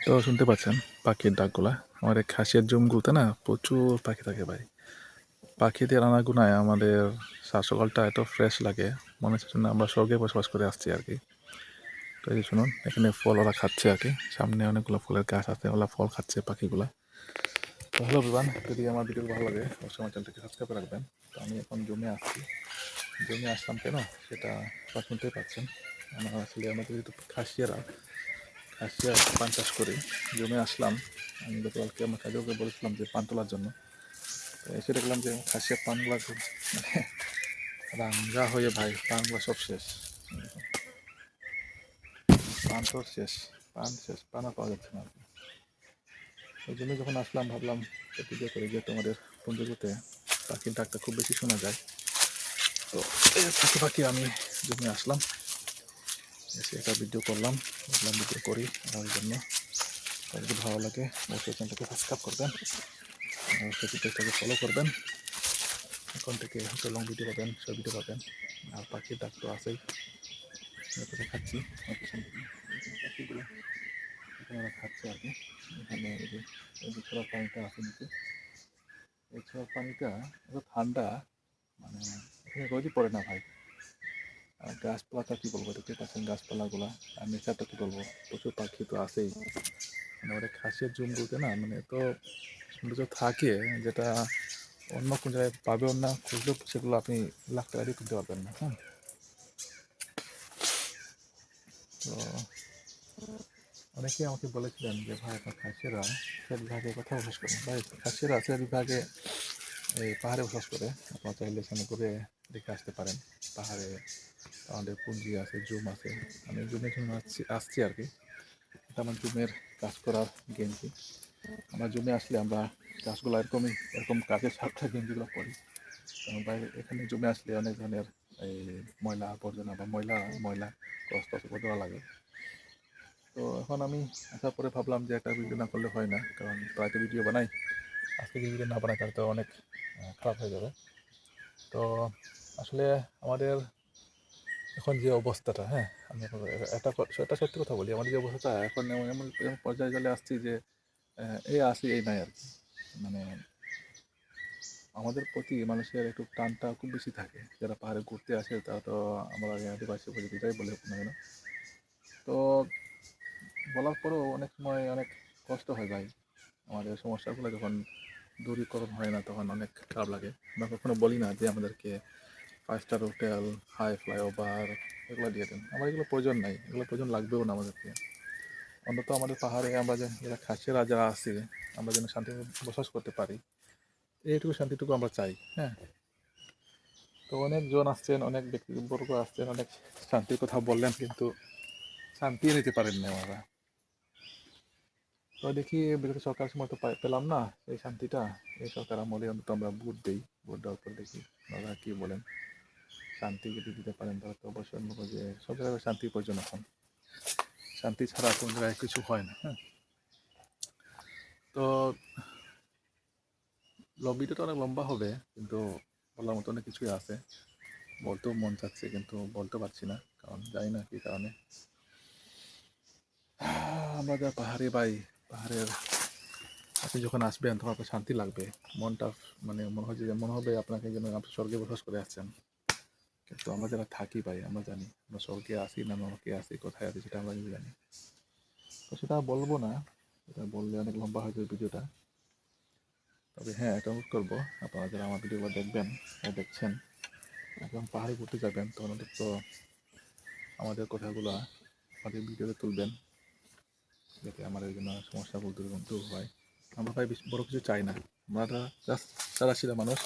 তো শুনতে পাচ্ছেন পাখির ডাকগুলা। আমার এই খাসিয়ার জুমগুলোতে না প্রচুর পাখি থাকে ভাই। পাখিদের আনাগোনায় আমাদের সকালটা এত ফ্রেশ লাগে, মনে হচ্ছে যেন আমরা স্বর্গে বসবাস করে আসছি আর কি। তো এই যে শুনুন, এখানে ফল ওরা খাচ্ছে আর কি। সামনে অনেকগুলো ফলের গাছ আছে, ওরা ফল খাচ্ছে পাখিগুলা। তো হ্যালো বিবান, যদি আমার ভিডিও ভালো লাগে অবশ্যই আমার চ্যানেলটাকে সাবস্ক্রাইব করে রাখবেন। তো আমি এখন জমে আসছি। জমে আসলাম কেন সেটা আপনারা শুনতেই পাচ্ছেন। আমরা আসলে আমাদের যেহেতু খাসিয়ারা পান চাষ করে জমে আসলাম। আমি গতকালকে আমার কাজকে বলেছিলাম যে পান তোলার জন্য। তো এসে দেখলাম যে খাসিয়ার পানগুলা খুব মানে রাঙ্গা হয়ে ভাই, পানগুলো সব শেষ। পান তো শেষ, পান শেষ, পান আর পাওয়া যাচ্ছে না আর কি। ওই জন্য যখন আসলাম ভাবলাম ভিডিও করে, যেহেতু আমাদের বন্ধুগুলোতে পাখির ডাকটা খুব বেশি শোনা যায়। তো এই ফাঁকে ফাঁকে আমি জমে আসলাম, এসে একটা ভিডিও করলাম। ভাবলাম ভিডিও করি আমার জন্য। যদি ভালো লাগে অবশ্যই চ্যানেলটাকে সাবস্ক্রাইব করবেন, অবশ্যই পেজটাকে ফলো করবেন। এখন থেকে হয়তো লং ভিডিও পাবেন, শর্ট ভিডিও পাবেন। আর পাখির ডাক তো আছেই, দেখাচ্ছি পাখিগুলো এখানে ওরা খাচ্ছে আর কি। এখানে এই যে ছোড়ার পানিটা আছে নিচে, এই ছোড়ার পানিটা এত ঠান্ডা, মানে এখানে রোজই পড়ে না ভাই। আর গাছপালাটা কী বলবো, দেখতে পাচ্ছেন গাছপালাগুলা, আর নেচারটা কী বলবো, প্রচুর পাখি তো আছেই। মানে ওরা খাসির জুমগুলোতে না মানে এত সৌন্দর্য থাকে, যেটা অন্য কোন জায়গায় পাবেও না, খুঁজলেও সেগুলো আপনি লাখ টাকা দিয়ে কিনতে পারবেন না। হ্যাঁ, তো অনেকেই আমাকে বলেছিলেন যে ভাই আপনার খাসিয়ারা সিলেট বিভাগে কোথায় বসবাস করেন। ভাই খাসিয়ারা সিলেট বিভাগে এই পাহাড়ে বসবাস করে। আপনারা চাইলে সেখানে ঘুরে দেখে আসতে পারেন। পাহাড়ে আমাদের পুঞ্জি আছে, জুম আছে। আমি জুমের জন্য আসছি আর কি। এটা আমার জুমের কাজ করার গেঞ্জি। আমরা জুমে আসলে আমরা গাছগুলো এরকম কাজের সাথে গেঞ্জিগুলো পরি। কারণ বাইরে এখানে জমে আসলে অনেক ধরনের এই ময়লা আবর্জনা বা ময়লা কষ্ট দেওয়া লাগে। তো এখন আমি আসার পরে ভাবলাম যে একটা ভিডিও না করলে হয় না, কারণ প্রায় তো ভিডিও বানাই। আজকে যদি ভিডিও না বানাই তাহলে তো অনেক খারাপ হয়ে যাবে। তো আসলে আমাদের এখন যে অবস্থাটা, হ্যাঁ, আমি একটা সত্যি কথা বলি, আমাদের যে অবস্থাটা এখন এমন এমন এমন পর্যায়ে চলে আসছি যে এই আসি এই নাই আর কি। মানে আমাদের প্রতি মানুষের একটু টানটা খুব বেশি থাকে। যারা পাহাড়ে ঘুরতে আসে তারা তো আমরা আদিবাসী উপজাতিটাই বলে হোক না কেন। তো বলার পরেও অনেক সময় অনেক কষ্ট হয় ভাই। আমাদের সমস্যাগুলো যখন দূরীকরণ হয় না তখন অনেক খারাপ লাগে। আমরা কখনো বলি না যে আমাদেরকে 5 স্টার হোটেল, হাই ফ্লাইওভার এগুলো দিয়ে দেন। আমার এগুলো প্রয়োজন নাই, এগুলো প্রয়োজন লাগবেও না আমাদেরকে। অন্তত আমাদের পাহাড়ে আমরা যারা খাসিয়ারা যারা আছি, আমরা যেন শান্তিতে বসবাস করতে পারি, এইটুকু শান্তিটুকু আমরা চাই। হ্যাঁ, তো অনেকজন আসছেন, অনেক ব্যক্তিবর্গ আসছেন, অনেক শান্তির কথা বললেন, কিন্তু শান্তি নিতে পারেন না আমরা। তো দেখি বিগত সরকার সময় তো পেলাম না এই শান্তিটা। এই সরকার আমলে অন্তত আমরা ভোট দিই, ভোট দেওয়ার পর দেখি ওনারা কী বলেন। শান্তি যদি দিতে পারেন তাহলে তো অবশ্যই বলবো যে সব জায়গায় শান্তির প্রয়োজন। এখন শান্তি ছাড়া কোন জায়গায় কিছু হয় না। হ্যাঁ, তো ভিডিওটা অনেক লম্বা হবে, কিন্তু বলার মতো অনেক কিছুই আছে। বলতেও মন চাচ্ছে কিন্তু বলতে পারছি না, কারণ জানি না কী কারণে। আমরা যা পাহাড়ে পাহাড়ের আপনি যখন আসবেন তখন আপনার শান্তি লাগবে। মনটা মানে মনে হবে আপনাকে যেন আপনি স্বর্গে বসবাস করে আসছেন। কিন্তু আমরা যারা থাকি ভাই, আমরা জানি আমরা স্বর্গে আসি না নরকে আসি, কোথায় আছি সেটা আমরা জানি। তো সেটা বলবো না, এটা বললে অনেক লম্বা হয়ে যাবে ভিডিওটা। তবে হ্যাঁ, এটা অনুরোধ করবো, আপনারা যারা আমার ভিডিওগুলো দেখবেন দেখছেন, যখন পাহাড়ে ঘুরতে যাবেন তখন অন্তত আমাদের কথাগুলো আমাদের ভিডিওতে তুলবেন, যাতে আমার এই জন্য সমস্যাগুলো দূর হয়। আমরা ভাই বড় কিছু চাই না, আমরা জাস্ট সাদাসিধা মানুষ।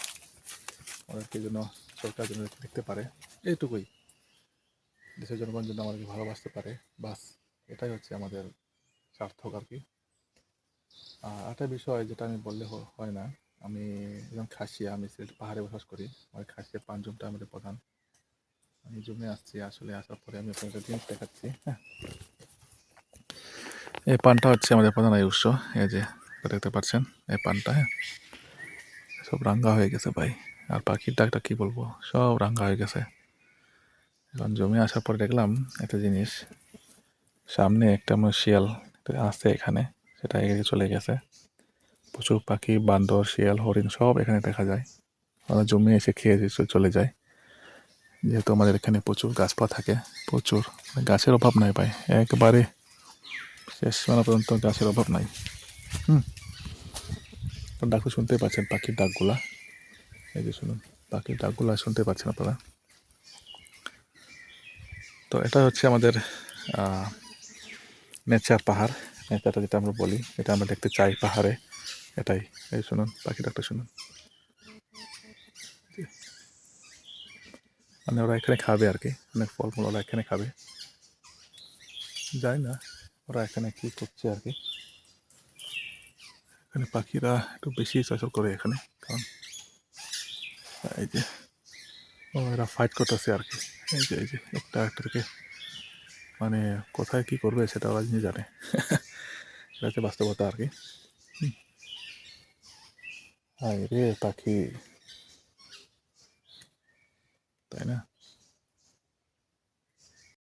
আমাদেরকে যেন সরকার যেন দেখতে পারে, এইটুকুই। দেশের জনগণ যেন আমাদেরকে ভালোবাসতে পারে, বাস এটাই হচ্ছে আমাদের সার্থক আর কি। আর একটা বিষয় যেটা আমি বললে হয় না, আমি একজন খাসিয়া, আমি সিলেট পাহাড়ে বসবাস করি। আমার খাসিয়া পাঁচজনটা আমাদের প্রধান। আমি জমে আসছি, আসলে আসার পরে আমি আপনাদের জিনিস দেখাচ্ছি। হ্যাঁ, এই পানটা হচ্ছে আমাদের প্রধান আয় উৎস। এই যে দেখতে পাচ্ছেন এই পানটা, হ্যাঁ, সব রাঙ্গা হয়ে গেছে ভাই। আর পাখির ডাকটা কি বলবো, সব রাঙ্গা হয়ে গেছে। এখন জমে আসার পরে দেখলাম একটা জিনিস, সামনে একটা আমার শিয়াল আছে এখানে, সেটা এগিয়ে চলে গেছে। প্রচুর পাখি, বান্দর, শিয়াল, হরিণ সব এখানে দেখা যায়। ওরা জমে এসে খেয়ে চলে যায়। যেহেতু আমাদের এখানে প্রচুর গাছপালা থাকে, প্রচুর, গাছের অভাব নাই ভাই, একবারে শেষ সীমানা পর্যন্ত গাছের অভাব নাই। ডাক তো শুনতে পাচ্ছেন, পাখির ডাকগুলা, এই যে শুনুন, পাখির ডাকগুলা শুনতে পাচ্ছেন আপনারা। তো এটা হচ্ছে আমাদের নেচার পাহাড়, নেচারটা যেটা আমরা বলি, এটা আমরা দেখতে চাই পাহাড়ে, এটাই। এই শুনুন, পাখি ডাকটা শুনুন। মানে ওরা এখানে খাবে আর কি, অনেক ফলমূল ওরা এখানে খাবে, যাই না ওরা এখানে কি করছে আর কি। এখানে পাখিরা একটু বেশি চলাচল করে এখানে, কারণ এই যে এরা ফাইট করতেছে আর কি। এই যে একটা থেকে, মানে কোথায় কি করবে সেটা ওরা নিজে জানে। এটা হচ্ছে বাস্তবতা আর কি। হায় রে পাখি, তাই না?